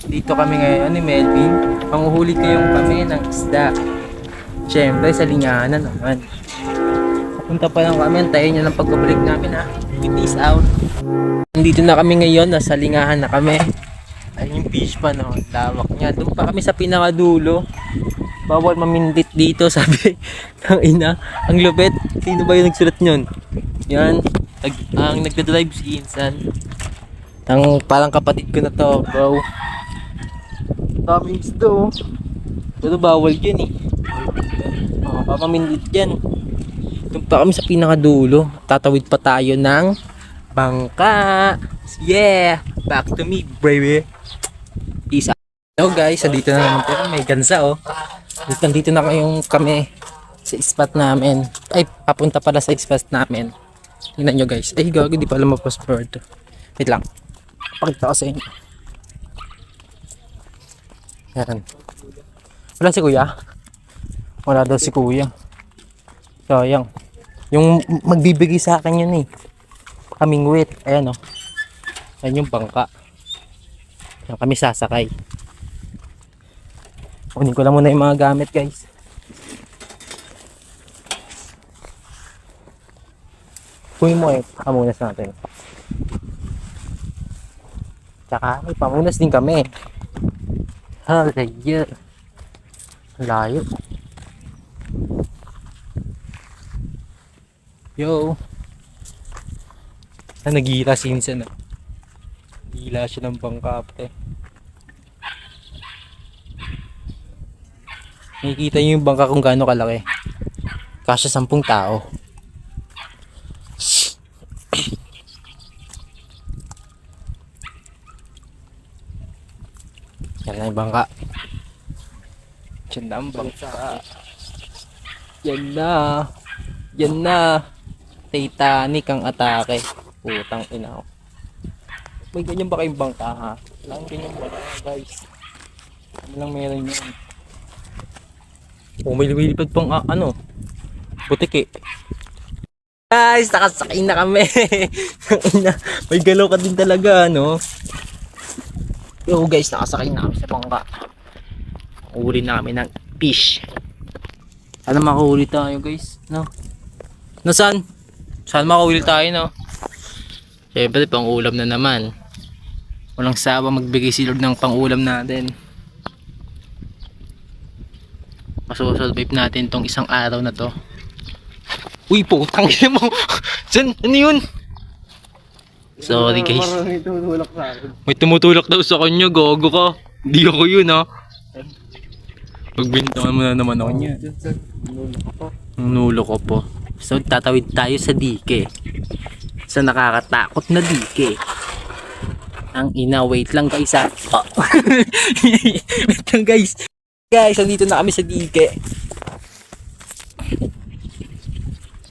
Dito kami ngayon ni Melvin. Panguhuli kayong kami ng isda. Siyempre sa linyanan naman. Papunta pa lang kami. Antayin nyo lang pagkabalik namin ha. Peace out. Nandito na kami ngayon. Nasa lingahan na kami. Ayun yung fish pa no. Lawak niya. Doon pa kami sa pinakadulo. Bawal mamindit dito sabi ng ina. Ang lupit. Sino ba yung nagsulat nyon? Yan. Ang nagdadrive si Insan. Parang kapatid ko na to bro. Daming isda oh. Pero bawal dyan eh. Papamindit dyan. Doon pa kami sa pinakadulo. Tatawid pa tayo ng bangka. Yeah! Back to me, baby. Peace out. Hello guys, dito na naman tayo. May gansa oh. Nandito na kami sa spot namin. Ay, papunta pala sa spot namin. Tingnan nyo guys. Ay, gago, di pala ma-post-forward to. Wait lang. Pakita ko sa inyo. Yan. Wala si kuya? Wala daw si kuya. Sayang. Yung magbibigay sa akin yun eh. Kaming wait. Ayan o. Ayan yung bangka. Yan kami sasakay. Kunin ko lang muna yung mga gamit guys. Kunin mo eh. Pamunas natin. Tsaka may pamunas din kami. Halayo. Layo. Yo. Nagihila si Insan. Nagihila siya ng bangka pre. Nakikita niyo yung bangka kung gaano kalaki. Kasya 10 tao. Yan na yung bangka. Yan na ang bangka. Yan na. Yan na. Titanic ang atake. Putang ina. May ganyan ba kayong bangka ha? Walang ganyan ba guys? Walang meron yan. Oh, may lumilipad pang butik eh. Guys, nakasakay na kami. May galaw ka din talaga no. Yo guys, nakasakay na kami sa bangka. Uli na kami ng fish. Sana makahuli tayo guys, no? Nasaan? Saan makahuli tayo, no? Siyempre, pang-ulam na naman. Walang sawa magbigay si Lord ng pang-ulam natin. Masusurvive natin tong isang araw na to. Uy, putang ina mo! San? Ano yun? Sorry guys. May tumutulak daw sa kanya, gago ka. Hindi ako yun ha. Pagbintangan mo na naman ako niya. Nulo ko po. So tatawid tayo sa dike. Sa nakakatakot na dike. Ang ina, wait lang guys ha. Oh. Wait lang guys. Guys, nandito na kami sa dike.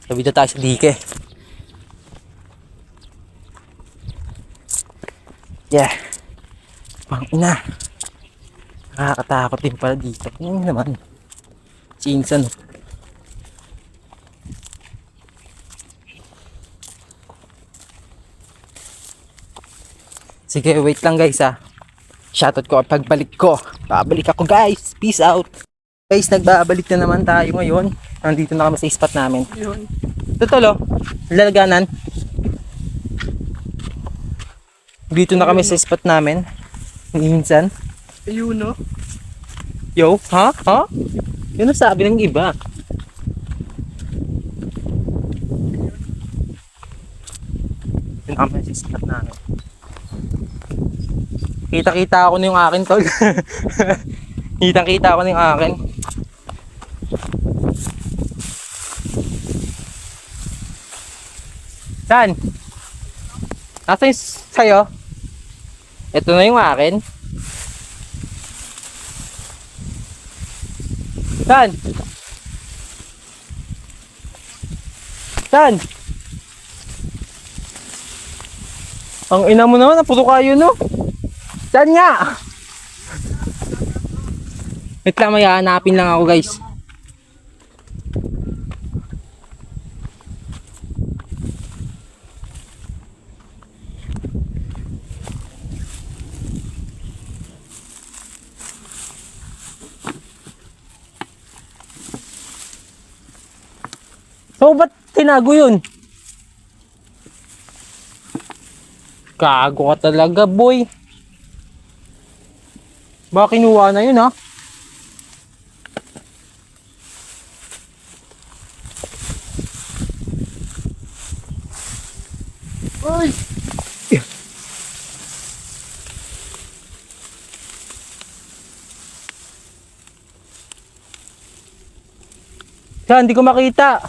Tawid na tayo sa dike. Yeah. Pang ina. Nakakatakot din pala dito. Ano naman? Si Insan. Sige, wait lang guys ha. Shoutout ko pagbalik ko. Babalik ako guys. Peace out. Guys, nagbabalik na naman tayo ngayon. Nandito na kami sa spot namin. Totoo, lalaganan. Dito na kami sa spot namin. Minsan. Ayun no? Yo, ha? Ha? Yun ang sabi ng iba. Yun kami sa spot namin. Kita-kita ako na yung akin tol. Kita-kita ako na yung akin. Saan? Nasaan yung sa'yo? Ito na yung akin. Saan? Saan? Ang ina mo naman, napuro kayo no? Saan nga? Wait lang, may hahanapin lang ako guys. Oh, ba't tinago yun? Gago ka talaga, boy. Baka kinuha na yun, ha? Ay! Yan, hindi ko makita.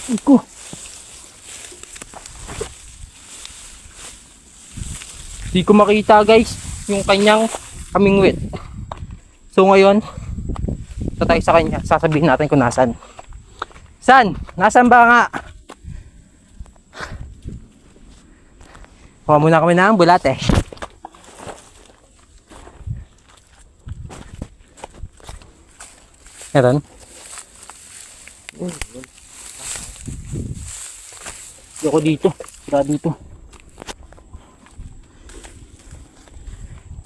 Iko. Hindi ko makita, guys, yung kanyang kamingwit. So ngayon, ito tayo sa kanya. Sasabihin natin kung nasan. San? Nasan ba nga? Kuha muna kami ng bulate. Meron? Ako dito. Sira dito.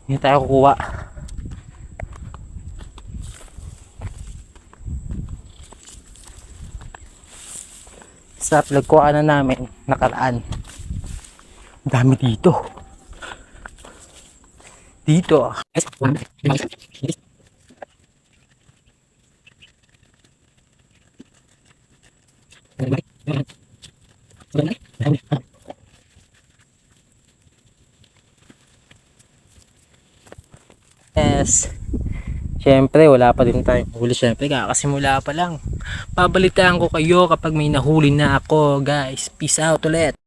Hindi tayo kukuha. Sa nagkuha na namin nakaraan. Ang dami dito. Dito. Yes. Siyempre, wala pa din tayong huli. Siyempre, kakasimula pa lang. Babalitaan ko kayo kapag may nahuli na ako, guys. Peace out ulit.